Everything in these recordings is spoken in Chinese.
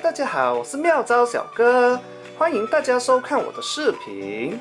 大家好，我是妙招小哥，欢迎大家收看我的视频。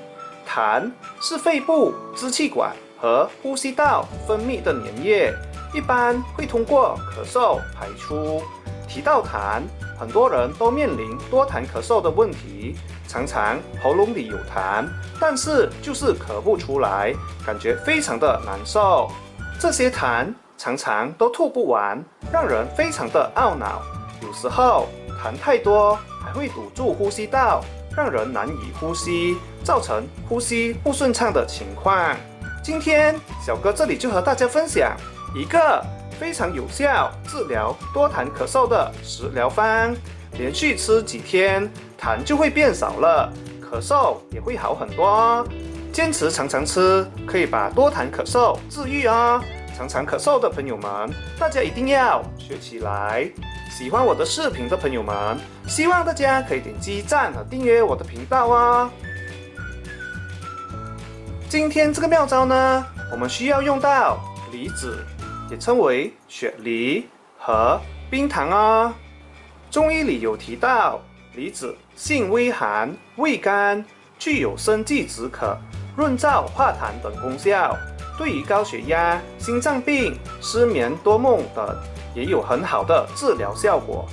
痰是肺部、支气管和呼吸道分泌的粘液，一般会通过咳嗽排出。提到痰，很多人都面临多痰咳嗽的问题，常常喉咙里有痰，但是就是咳不出来，感觉非常的难受。这些痰常常都吐不完，让人非常的懊恼。有时候痰太多，还会堵住呼吸道，让人难以呼吸，造成呼吸不顺畅的情况。今天小哥这里就和大家分享一个非常有效治疗多痰咳嗽的食疗方，连续吃几天，痰就会变少了，咳嗽也会好很多哦。坚持常常吃，可以把多痰咳嗽治愈哦。常常咳嗽的朋友们，大家一定要学起来。喜欢我的视频的朋友们，希望大家可以点击赞和订阅我的频道哦。今天这个妙招呢，我们需要用到梨子，也称为雪梨和冰糖哦。中医里有提到，梨子性微寒，味甘，具有生济止渴、润燥化痰等功效，对于高血压、心脏病、失眠多梦等也有很好的治疗效果。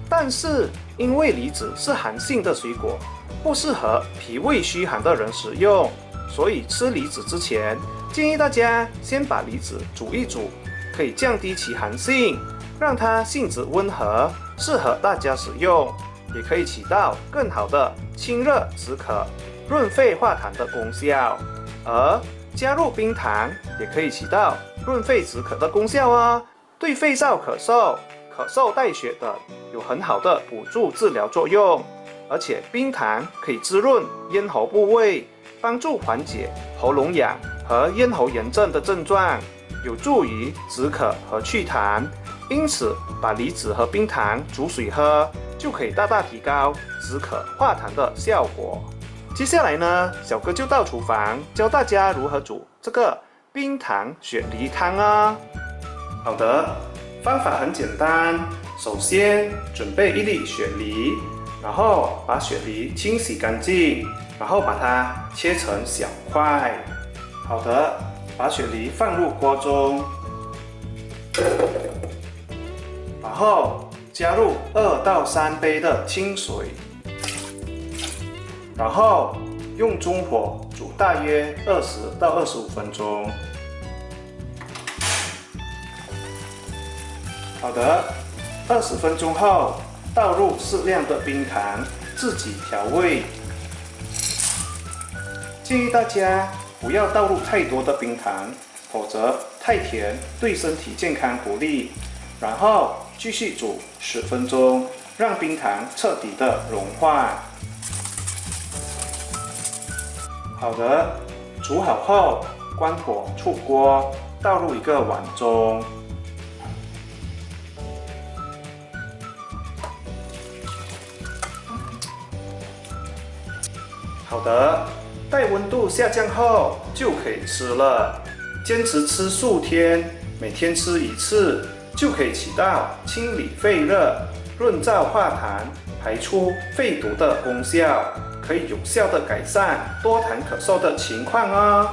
但是因为梨子是寒性的水果，不适合脾胃虚寒的人食用，所以吃梨子之前，建议大家先把梨子煮一煮，可以降低其寒性，让它性质温和，适合大家使用，也可以起到更好的清热止渴、润肺化痰的功效。而加入冰糖也可以起到润肺止渴的功效哦，对肺燥咳嗽、咳嗽带血等有很好的补助治疗作用。而且冰糖可以滋润咽喉部位，帮助缓解喉咙痒和咽喉炎症的症状，有助于止渴和祛痰。因此把梨子和冰糖煮水喝，就可以大大提高止渴化痰的效果。接下来呢，小哥就到厨房教大家如何煮这个冰糖雪梨汤啊。好的，方法很简单，首先准备一粒雪梨，然后把雪梨清洗干净，然后把它切成小块。好的，把雪梨放入锅中，然后加入2到3杯的清水，然后用中火煮大约20到25分钟。好的，20分钟后倒入适量的冰糖，自己调味。建议大家不要倒入太多的冰糖，否则太甜对身体健康不利。然后继续煮10分钟，让冰糖彻底的融化。好的，煮好后关火出锅，倒入一个碗中。好的，待温度下降后就可以吃了。坚持吃数天，每天吃1次，就可以起到清理肺热、润燥化痰、排出肺毒的功效，可以有效的改善多痰咳嗽的情况哦。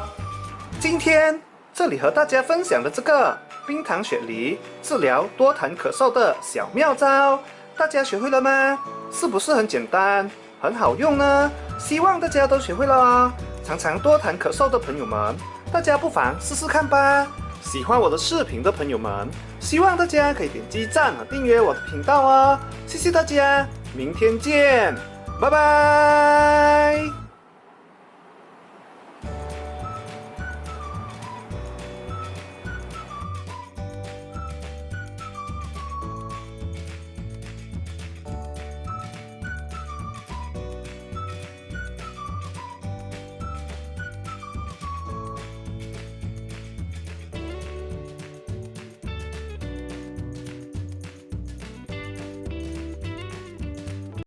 今天这里和大家分享的这个冰糖雪梨治疗多痰咳嗽的小妙招，大家学会了吗？是不是很简单，很好用呢？希望大家都学会了哦。常常多痰咳嗽的朋友们，大家不妨试试看吧。喜欢我的视频的朋友们，希望大家可以点击赞和订阅我的频道哦。谢谢大家，明天见，拜拜。